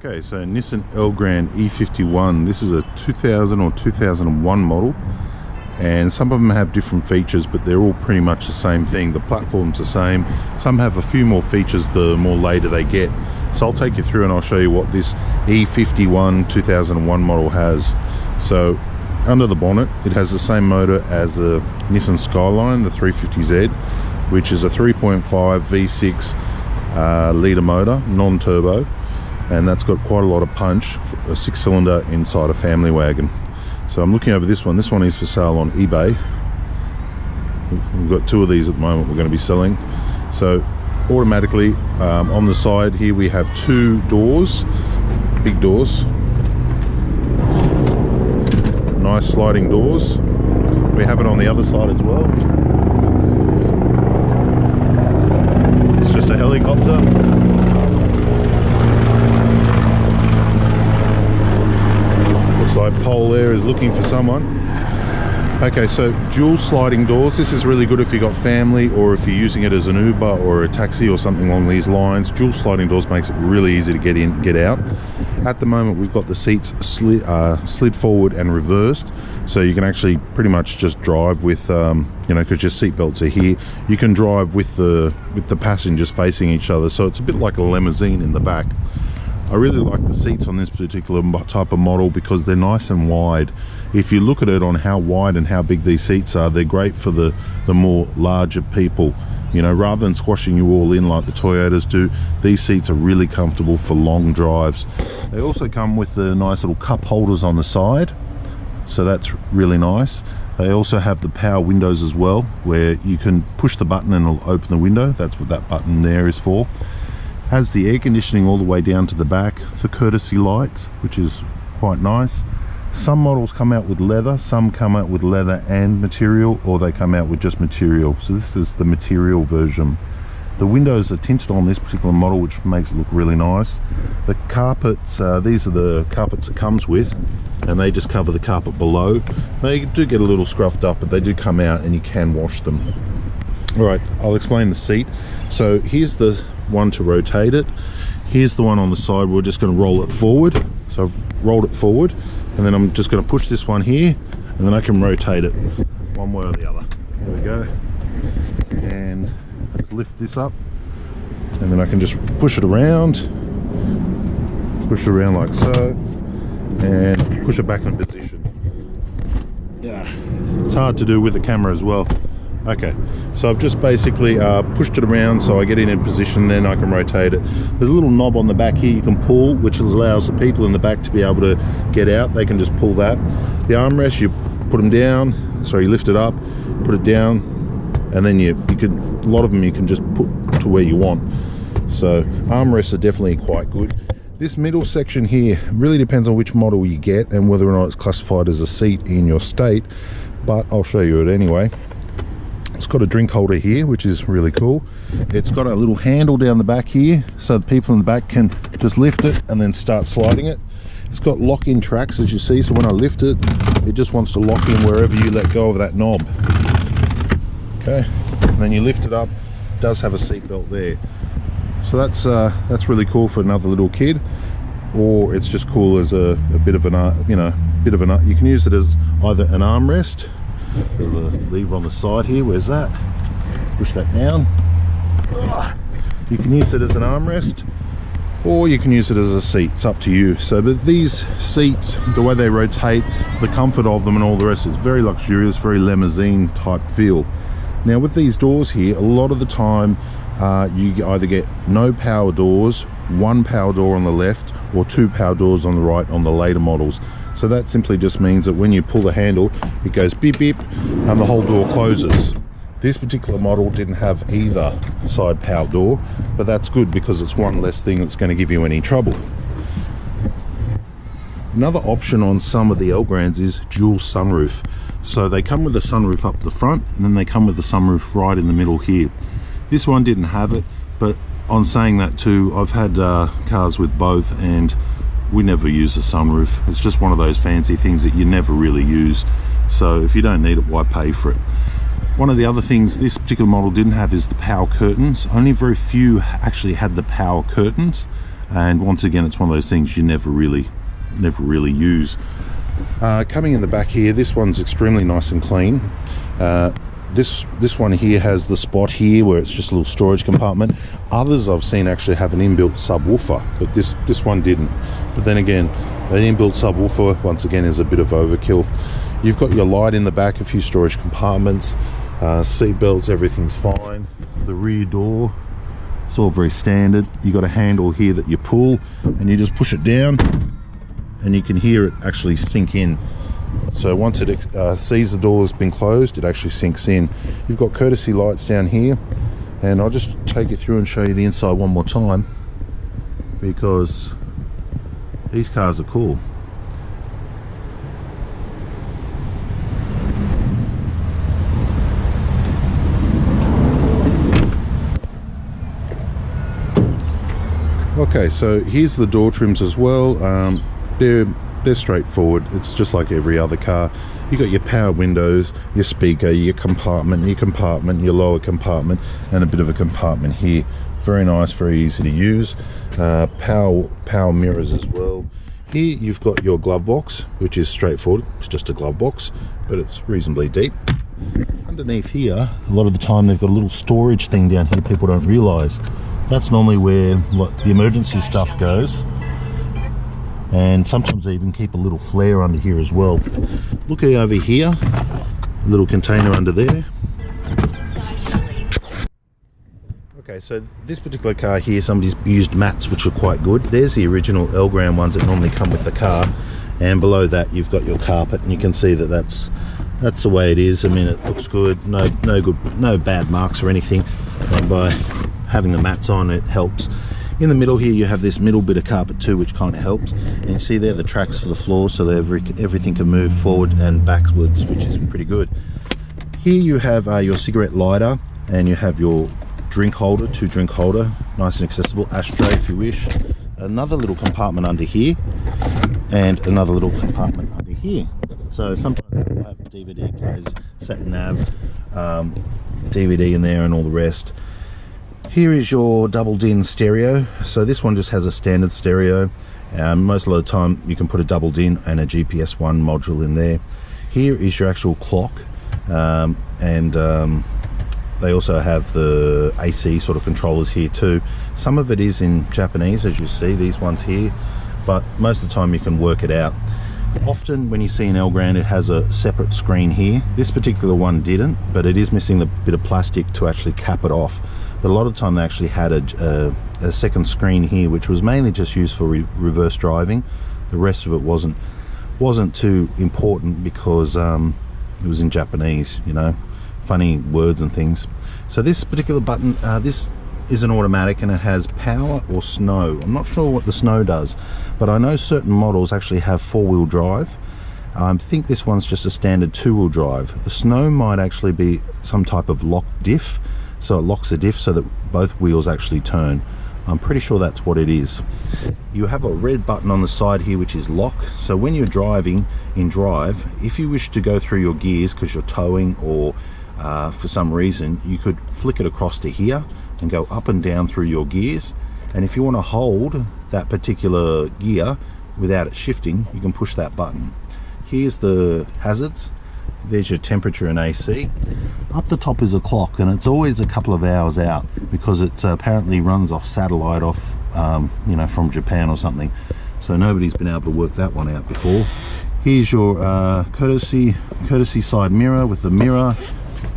Okay, so Nissan Elgrand E51. This is a 2000 or 2001 model, and some of them have different features, but they're all pretty much the same thing. The platform's the same. Some have a few more features the more later they get. So I'll take you through and I'll show you what this E51 2001 model has. So under the bonnet, it has the same motor as the Nissan Skyline, the 350Z, which is a 3.5 V6 litre motor, non-turbo. And that's got quite a lot of punch, a 6-cylinder inside a family wagon. So I'm looking over this one. This one is for sale on eBay. We've got two of these at the moment we're going to be selling. So automatically on the side here we have two doors, big doors, nice sliding doors. We have it on the other side as well. It's just a helicopter. Like pole there is looking for someone. Okay, so dual sliding doors. This is really good if you got family or if you're using it as an Uber or a taxi or something along these lines. Dual sliding doors makes it really easy to get in, get out. At the moment we've got the seats slid forward and reversed, so you can actually pretty much just drive with you know, because your seat belts are here, you can drive with the passengers facing each other, so it's a bit like a limousine in the back. I really like the seats on this particular type of model because they're nice and wide. If you look at it on how wide and how big these seats are, they're great for the more larger people. You know, rather than squashing you all in like the Toyotas do, these seats are really comfortable for long drives. They also come with the nice little cup holders on the side, so that's really nice. They also have the power windows as well, where you can push the button and it'll open the window. That's what that button there is for. Has the air conditioning all the way down to the back, the courtesy lights, which is quite nice. Some models come out with leather, some come out with leather and material, or they come out with just material. So this is the material version. The windows are tinted on this particular model, which makes it look really nice. The carpets, these are the carpets it comes with, and they just cover the carpet below. They do get a little scruffed up, but they do come out and you can wash them. All right, I'll explain the seat. So here's the one to rotate it. Here's the one on the side. We're just going to roll it forward. So I've rolled it forward, and then I'm just going to push this one here, and then I can rotate it one way or the other. There we go. And let's lift this up, and then I can just push it around like so, and push it back in position. Yeah, it's hard to do with the camera as well. Okay, so I've just basically pushed it around so I get it in position, then I can rotate it. There's a little knob on the back here you can pull, which allows the people in the back to be able to get out. They can just pull that. The armrest, you put them down, so you lift it up, put it down, and then you can, a lot of them you can just put to where you want. So armrests are definitely quite good. This middle section here really depends on which model you get and whether or not it's classified as a seat in your state, but I'll show you it anyway. It's got a drink holder here, which is really cool. It's got a little handle down the back here, so the people in the back can just lift it and then start sliding it. It's got lock-in tracks, as you see, so when I lift it, it just wants to lock in wherever you let go of that knob. Okay, and then you lift it up. It does have a seat belt there. So that's really cool for another little kid, or it's just cool as a bit of an, you know, you can use it as either an armrest. There's a lever on the side here. Where's that? Push that down. You can use it as an armrest, or you can use it as a seat. It's up to you. So, but these seats, the way they rotate, the comfort of them and all the rest, is very luxurious, very limousine type feel. Now with these doors here, a lot of the time you either get no power doors, one power door on the left, or two power doors on the right on the later models. So that simply just means that when you pull the handle, it goes beep beep and the whole door closes. This particular model didn't have either side power door, but that's good because it's one less thing that's going to give you any trouble. Another option on some of the Elgrands is dual sunroof. So they come with a sunroof up the front, and then they come with a sunroof right in the middle here. This one didn't have it, but on saying that too, I've had cars with both, and we never use a sunroof. It's just one of those fancy things that you never really use. So if you don't need it, why pay for it? One of the other things this particular model didn't have is the power curtains. Only very few actually had the power curtains. and once again, it's one of those things you never really use. Coming in the back here, this one's extremely nice and clean. This one here has the spot here where it's just a little storage compartment. Others I've seen actually have an inbuilt subwoofer, but this one didn't. But then again, an inbuilt subwoofer once again is a bit of overkill. You've got your light in the back, a few storage compartments, seat belts, everything's fine. The rear door, it's all very standard. You've got a handle here that you pull and you just push it down and you can hear it actually sink in. So once it sees the door's been closed, it actually sinks in. You've got courtesy lights down here, and I'll just take you through and show you the inside one more time, because these cars are cool. Okay, so here's the door trims as well. They're straightforward. It's just like every other car. You got your power windows, your speaker, your compartment, your lower compartment, and a bit of a compartment here. Very nice, very easy to use. Power mirrors as well. Here you've got your glove box, which is straightforward. It's just a glove box, but it's reasonably deep. Underneath here, a lot of the time they've got a little storage thing down here people don't realise. That's normally where the emergency stuff goes. And sometimes they even keep a little flare under here as well. Looking over here, a little container under there. Okay, so this particular car here, somebody's used mats which are quite good. There's the original Elgrand ones that normally come with the car, and below that you've got your carpet, and you can see that that's the way it is. I mean, it looks good, no bad marks or anything, and by having the mats on it helps. In the middle here you have this middle bit of carpet too, which kind of helps, and you see there the tracks for the floor, so that everything can move forward and backwards, which is pretty good. Here you have your cigarette lighter, and you have your drink holder, 2 drink holder, nice and accessible, ashtray if you wish, another little compartment under here, and another little compartment under here. So sometimes you have DVD players, sat nav, DVD in there and all the rest. Here is your double DIN stereo. So this one just has a standard stereo. Most of the time you can put a double DIN and a GPS 1 module in there. Here is your actual clock, and they also have the AC sort of controllers here too. Some of it is in Japanese, as you see, these ones here, but most of the time you can work it out. Often when you see an Elgrand, it has a separate screen here. This particular one didn't, but it is missing the bit of plastic to actually cap it off. But a lot of the time they actually had a second screen here, which was mainly just used for reverse driving. The rest of it wasn't too important because it was in Japanese, you know, funny words and things. So this particular button, this is an automatic, and it has power or snow. I'm not sure what the snow does, but I know certain models actually have 4-wheel drive. I think this one's just a standard 2-wheel drive. The snow might actually be some type of lock diff, so it locks the diff so that both wheels actually turn. I'm pretty sure that's what it is. You have a red button on the side here which is lock, so when you're driving in drive, if you wish to go through your gears because you're towing or for some reason, you could flick it across to here and go up and down through your gears, and if you want to hold that particular gear without it shifting, you can push that button. Here's the hazards. There's your temperature and AC. Up the top is a clock, and it's always a couple of hours out because it apparently runs off satellite, you know, from Japan or something. So nobody's been able to work that one out before. Here's your courtesy side mirror with the mirror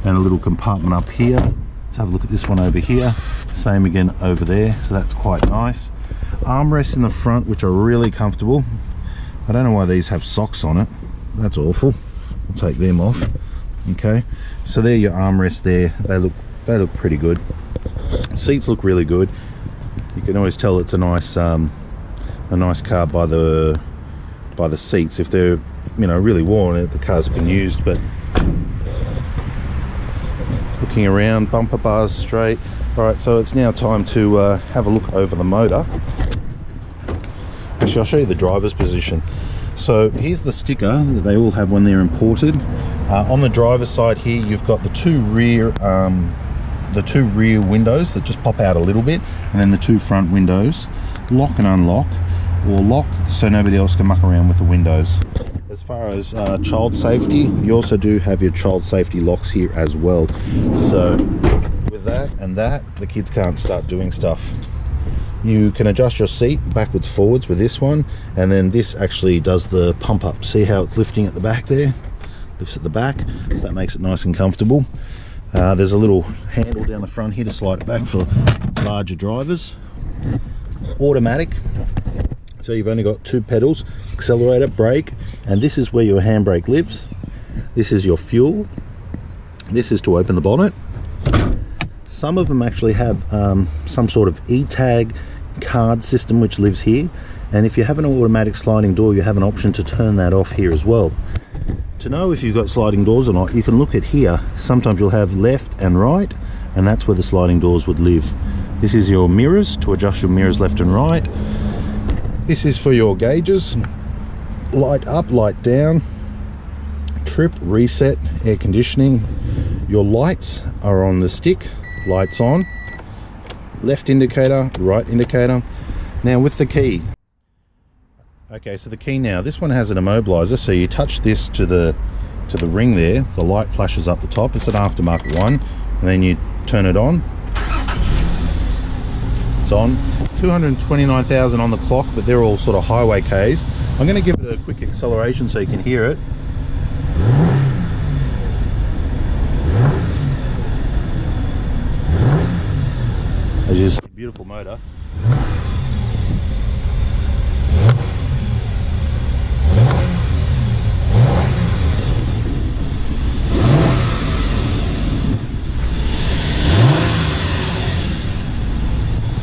and a little compartment up here. Let's have a look at this one over here. Same again over there, so that's quite nice. Armrests in the front, which are really comfortable. I don't know why these have socks on it. That's awful. We'll take them off. Okay, so there your armrests there. They look pretty good. Seats look really good. You can always tell it's a nice car by the seats. If they're, you know, really worn, the car's been used. But looking around, bumper bars straight. All right, so it's now time to have a look over the motor. Actually, I'll show you the driver's position. So here's the sticker that they all have when they're imported. On the driver's side here, you've got the two rear windows that just pop out a little bit, and then the 2 front windows. lock and unlock, or lock so nobody else can muck around with the windows. As far as child safety, you also do have your child safety locks here as well. So with that and that, the kids can't start doing stuff. You can adjust your seat backwards forwards with this one, and then this actually does the pump up. See how it's lifting at the back there? Lifts at the back, so that makes it nice and comfortable. There's a little handle down the front here to slide it back for larger drivers. Automatic, so you've only got 2 pedals, accelerator, brake, and this is where your handbrake lives. This is your fuel. This is to open the bonnet. Some of them actually have some sort of e-tag card system which lives here, and if you have an automatic sliding door, you have an option to turn that off here as well. To know if you've got sliding doors or not, you can look at here. Sometimes you'll have left and right, and that's where the sliding doors would live. This is your mirrors, to adjust your mirrors left and right. This is for your gauges, light up, light down, trip, reset, air conditioning. Your lights are on the stick, lights on, left indicator, right indicator. Now with the key, okay, so the key now, this one has an immobilizer, so you touch this to the ring there, the light flashes up the top. It's an aftermarket one, and then you turn it on. It's on. 229,000 on the clock, but they're all sort of highway Ks. I'm going to give it a quick acceleration so you can hear it. As you see, beautiful motor.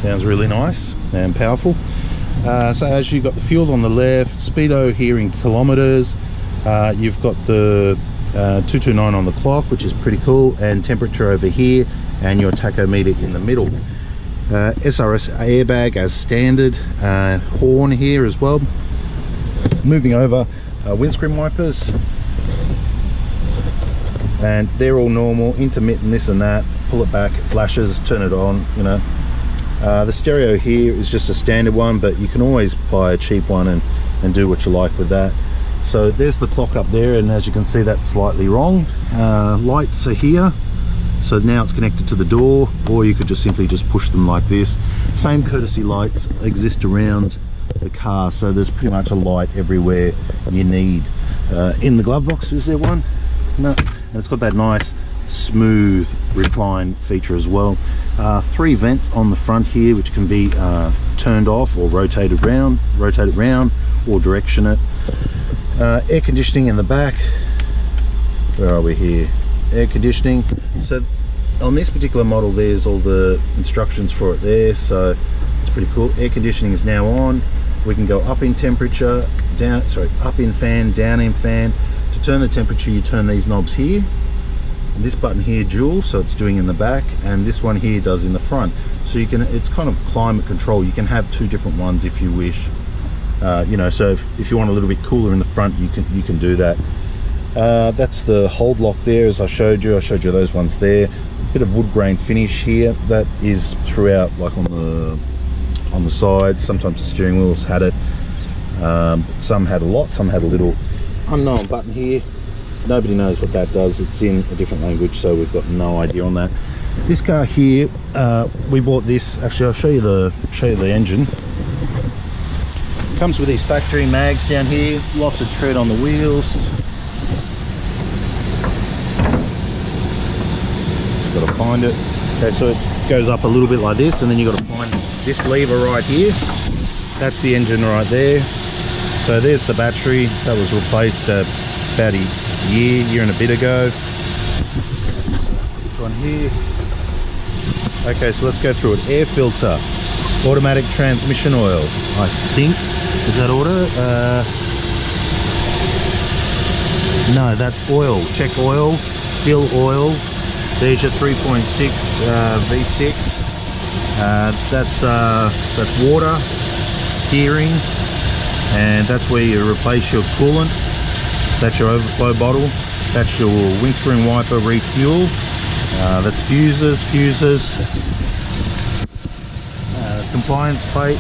Sounds really nice and powerful. So as you've got the fuel on the left, speedo here in kilometers, you've got the 229 on the clock, which is pretty cool, and temperature over here, and your tachometer in the middle. SRS airbag as standard, horn here as well. Moving over, windscreen wipers, and they're all normal, intermittent, this and that. Pull it back, it flashes, turn it on, you know. The stereo here is just a standard one, but you can always buy a cheap one and do what you like with that. So there's the clock up there, and as you can see, that's slightly wrong. Lights are here, so now it's connected to the door, or you could just simply just push them like this. Same courtesy lights exist around the car, so there's pretty much a light everywhere you need. In the glove box, is there one? No. And it's got that nice smooth recline feature as well. 3 vents on the front here, which can be turned off or rotated round, or direction it. Air conditioning in the back. Where are we here? Air conditioning. So on this particular model, there's all the instructions for it there, so it's pretty cool. Air conditioning is now on. We can go up in temperature, up in fan, down in fan. To turn the temperature, you turn these knobs here. And this button here dual, so it's doing in the back, and this one here does in the front. So you can, it's kind of climate control. You can have 2 different ones if you wish. You know, so if you want a little bit cooler in the front, you can do that. That's the hold lock there, as I showed you. I showed you those ones there. A bit of wood grain finish here. That is throughout, like on the sides. Sometimes the steering wheels had it. Some had a lot. Some had a little unknown button here. Nobody knows what that does. It's in a different language, so we've got no idea on that. This car here, we bought this. Actually, I'll show you the engine. Comes with these factory mags down here. Lots of tread on the wheels. Just got to find it. Okay, so it goes up a little bit like this, and then you got to find this lever right here. That's the engine right there. So there's the battery that was replaced about a year and a bit ago. This one here. Okay, so let's go through it. Air filter, automatic transmission oil, I think. Is that auto? No, that's oil. Check oil, fill oil. There's your 3.6 V6. That's water, steering, and that's where you replace your coolant. That's your overflow bottle. That's your windscreen wiper refuel. That's fuses. Compliance plate.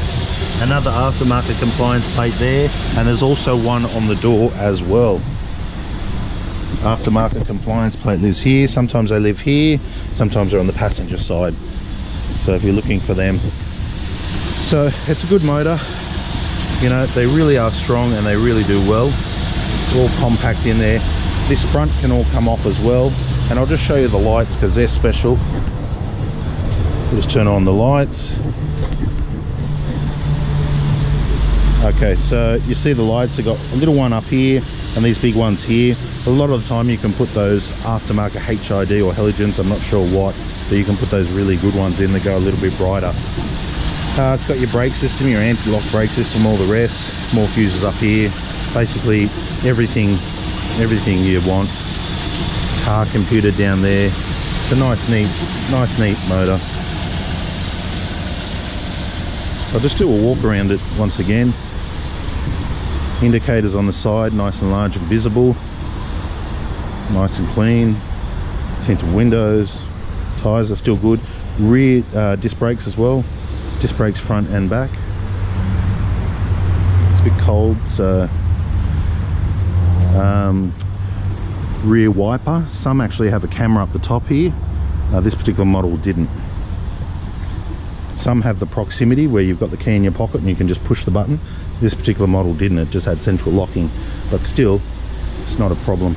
Another aftermarket compliance plate there, and there's also one on the door as well. Aftermarket compliance plate lives here. Sometimes they live here, sometimes they're on the passenger side, so if you're looking for them. So it's a good motor, you know, they really are strong and they really do well. It's all compact in there. This front can all come off as well, and I'll just show you the lights because they're special. Just turn on the lights. Okay, so you see the lights, they've got a little one up here and these big ones here. A lot of the time you can put those aftermarket HID or halogens, I'm not sure what, but you can put those really good ones in that go a little bit brighter. It's got your brake system, your anti-lock brake system, all the rest. More fuses up here. Basically everything you want. Car computer down there. It's a nice neat motor. I'll just do a walk around it once again. Indicators on the side, nice and large and visible. Nice and clean. Tinted windows. Tyres are still good. Rear disc brakes as well. Disc brakes front and back. It's a bit cold, so rear wiper. Some actually have a camera up the top here. This particular model didn't. Some have the proximity where you've got the key in your pocket and you can just push the button. This particular model didn't, it just had central locking, but still it's not a problem.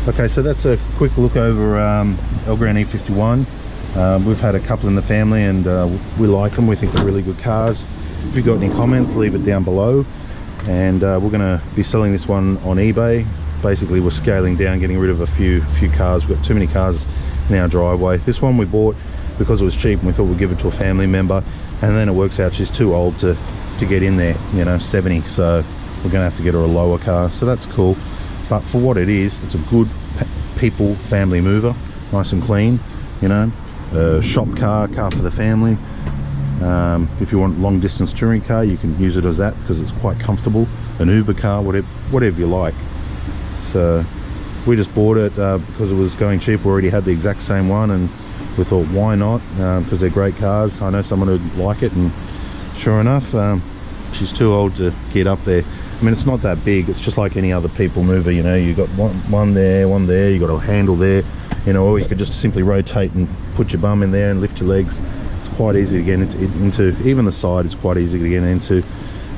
Okay, so that's a quick look over Elgrand E51. We've had a couple in the family and we like them. We think they're really good cars. If you've got any comments, leave it down below. And we're going to be selling this one on eBay. Basically we're scaling down, getting rid of a few cars. We've got too many cars in our driveway. This one we bought because it was cheap and we thought we'd give it to a family member, and then it works out she's too old to get in there, you know, 70, so we're gonna have to get her a lower car, so that's cool. But for what it is, it's a good people family mover, nice and clean, you know, shop car for the family. If you want long distance touring car, you can use it as that because it's quite comfortable. An Uber car, whatever you like. So we just bought it because it was going cheap. We already had the exact same one and we thought why not, because they're great cars. I know someone who'd like it, and sure enough, she's too old to get up there. I mean, it's not that big, it's just like any other people mover, you know, you've got one there, you got a handle there, you know, or you could just simply rotate and put your bum in there and lift your legs. It's quite easy to get into even the side is quite easy to get into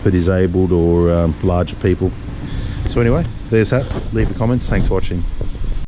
for disabled or larger people. So anyway, there's that. Leave the comments. Thanks for watching.